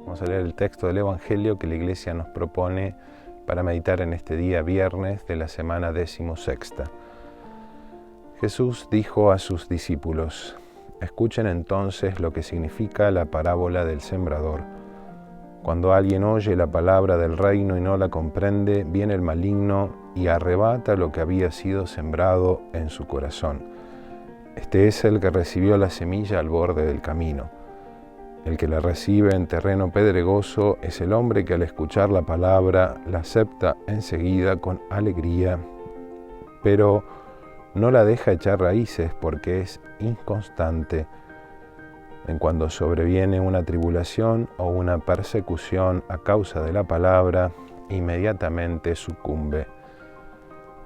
Vamos a leer el texto del Evangelio que la Iglesia nos propone para meditar en este día viernes de la semana 16. Jesús dijo a sus discípulos: escuchen entonces lo que significa la parábola del sembrador. Cuando alguien oye la palabra del reino y no la comprende, viene el maligno y arrebata lo que había sido sembrado en su corazón. Este es el que recibió la semilla al borde del camino. El que la recibe en terreno pedregoso es el hombre que al escuchar la palabra la acepta enseguida con alegría, pero no la deja echar raíces porque es inconstante. En cuando sobreviene una tribulación o una persecución a causa de la palabra, inmediatamente sucumbe.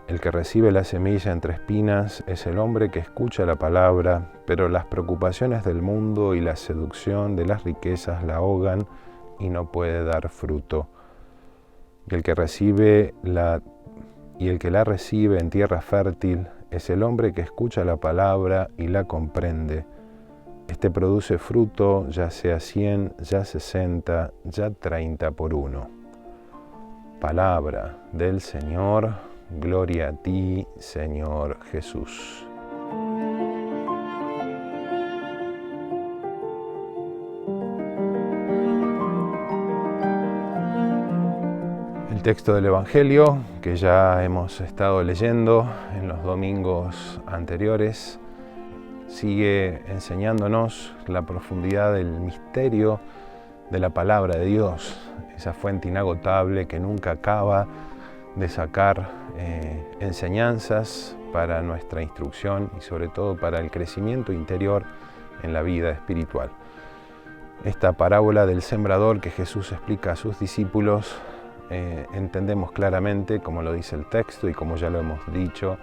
El que recibe la semilla entre espinas es el hombre que escucha la palabra, pero las preocupaciones del mundo y la seducción de las riquezas la ahogan y no puede dar fruto. Y el que la recibe en tierra fértil es el hombre que escucha la palabra y la comprende. Este produce fruto, ya sea 100, ya 60, ya 30 por uno. Palabra del Señor. Gloria a ti, Señor Jesús. El texto del Evangelio que ya hemos estado leyendo en los domingos anteriores sigue enseñándonos la profundidad del misterio de la palabra de Dios, esa fuente inagotable que nunca acaba de sacar enseñanzas para nuestra instrucción y sobre todo para el crecimiento interior en la vida espiritual. Esta parábola del sembrador que Jesús explica a sus discípulos, entendemos claramente, como lo dice el texto y como ya lo hemos dicho,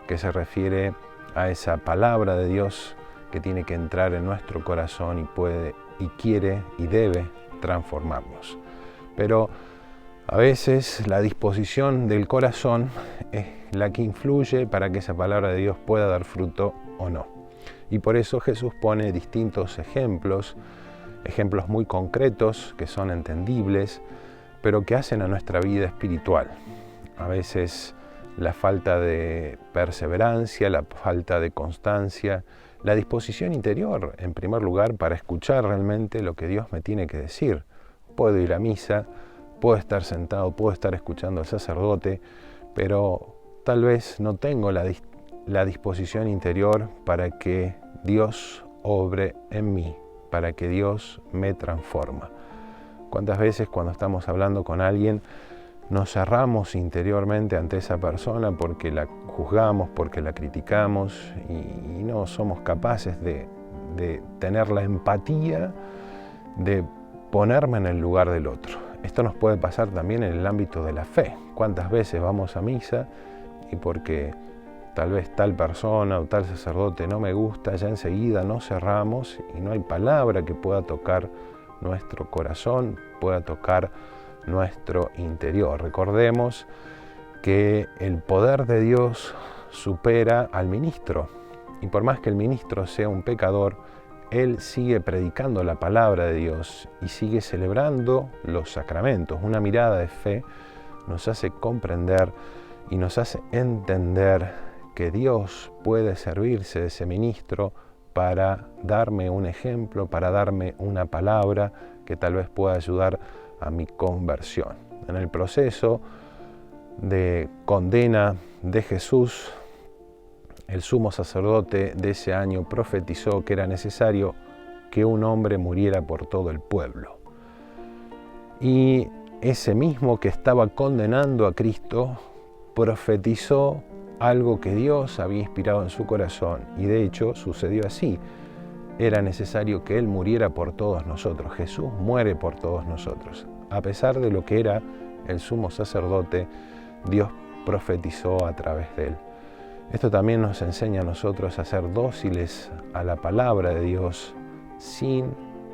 que se refiere a esa palabra de Dios que tiene que entrar en nuestro corazón y puede y quiere y debe transformarnos. Pero a veces la disposición del corazón es la que influye para que esa palabra de Dios pueda dar fruto o no. Y por eso Jesús pone distintos ejemplos muy concretos que son entendibles, pero que hacen a nuestra vida espiritual. A veces la falta de perseverancia, la falta de constancia, la disposición interior, en primer lugar, para escuchar realmente lo que Dios me tiene que decir. Puedo ir a misa, puedo estar sentado, puedo estar escuchando al sacerdote, pero tal vez no tengo la disposición interior para que Dios obre en mí, para que Dios me transforma. ¿Cuántas veces cuando estamos hablando con alguien nos cerramos interiormente ante esa persona porque la juzgamos, porque la criticamos y no somos capaces de tener la empatía de ponerme en el lugar del otro? Esto nos puede pasar también en el ámbito de la fe. ¿Cuántas veces vamos a misa y porque tal vez tal persona o tal sacerdote no me gusta, ya enseguida nos cerramos y no hay palabra que pueda tocar nuestro corazón, pueda tocar nuestro interior? Recordemos que el poder de Dios supera al ministro y por más que el ministro sea un pecador, él sigue predicando la palabra de Dios y sigue celebrando los sacramentos. Una mirada de fe nos hace comprender y nos hace entender que Dios puede servirse de ese ministro para darme un ejemplo, para darme una palabra que tal vez pueda ayudar a mi conversión. En el proceso de condena de Jesús, el sumo sacerdote de ese año profetizó que era necesario que un hombre muriera por todo el pueblo. Y ese mismo que estaba condenando a Cristo profetizó algo que Dios había inspirado en su corazón. Y de hecho sucedió así. Era necesario que Él muriera por todos nosotros. Jesús muere por todos nosotros. A pesar de lo que era el sumo sacerdote, Dios profetizó a través de Él. Esto también nos enseña a nosotros a ser dóciles a la palabra de Dios sin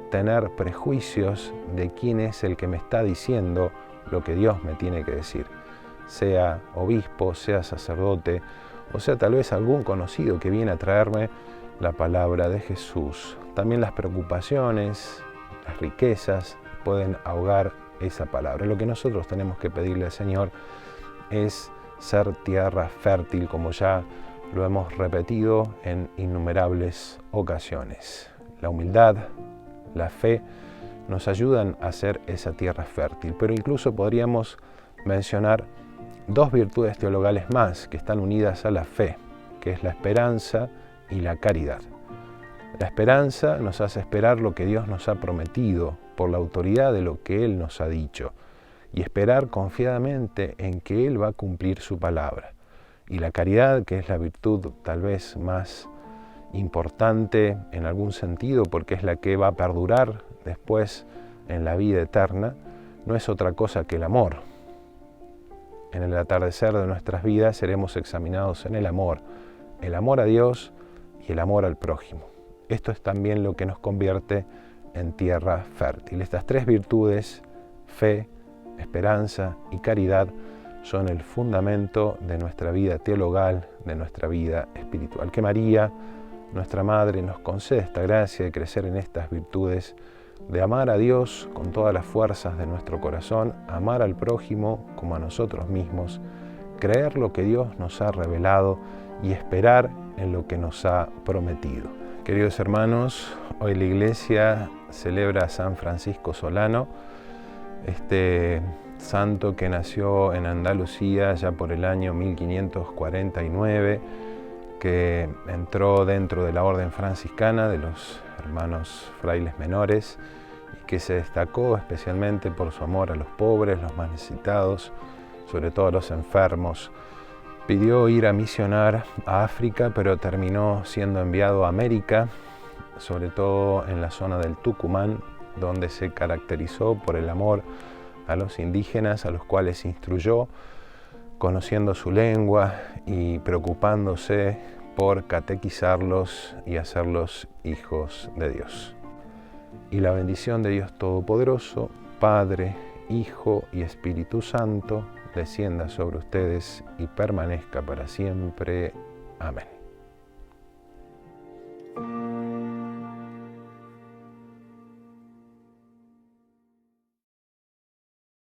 tener prejuicios de quién es el que me está diciendo lo que Dios me tiene que decir. Sea obispo, sea sacerdote, o sea tal vez algún conocido que viene a traerme la palabra de Jesús. También las preocupaciones, las riquezas, pueden ahogar esa palabra. Lo que nosotros tenemos que pedirle al Señor es ser tierra fértil, como ya lo hemos repetido en innumerables ocasiones. La humildad, la fe, nos ayudan a ser esa tierra fértil, pero incluso podríamos mencionar dos virtudes teologales más que están unidas a la fe, que es la esperanza y la caridad. La esperanza nos hace esperar lo que Dios nos ha prometido por la autoridad de lo que Él nos ha dicho y esperar confiadamente en que Él va a cumplir su palabra. Y la caridad, que es la virtud tal vez más importante en algún sentido porque es la que va a perdurar después en la vida eterna, no es otra cosa que el amor. En el atardecer de nuestras vidas seremos examinados en el amor a Dios y el amor al prójimo. Esto es también lo que nos convierte en tierra fértil. Estas tres virtudes, fe, esperanza y caridad, son el fundamento de nuestra vida teologal, de nuestra vida espiritual. Que María, nuestra Madre, nos concede esta gracia de crecer en estas virtudes, de amar a Dios con todas las fuerzas de nuestro corazón, amar al prójimo como a nosotros mismos, creer lo que Dios nos ha revelado y esperar en lo que nos ha prometido. Queridos hermanos, hoy la Iglesia celebra a San Francisco Solano, este santo que nació en Andalucía ya por el año 1549, que entró dentro de la orden franciscana de los hermanos frailes menores y que se destacó especialmente por su amor a los pobres, los más necesitados, sobre todo a los enfermos. Pidió ir a misionar a África, pero terminó siendo enviado a América, sobre todo en la zona del Tucumán, donde se caracterizó por el amor a los indígenas, a los cuales instruyó, conociendo su lengua y preocupándose por catequizarlos y hacerlos hijos de Dios. Y la bendición de Dios Todopoderoso, Padre, Hijo y Espíritu Santo, descienda sobre ustedes y permanezca para siempre. Amén.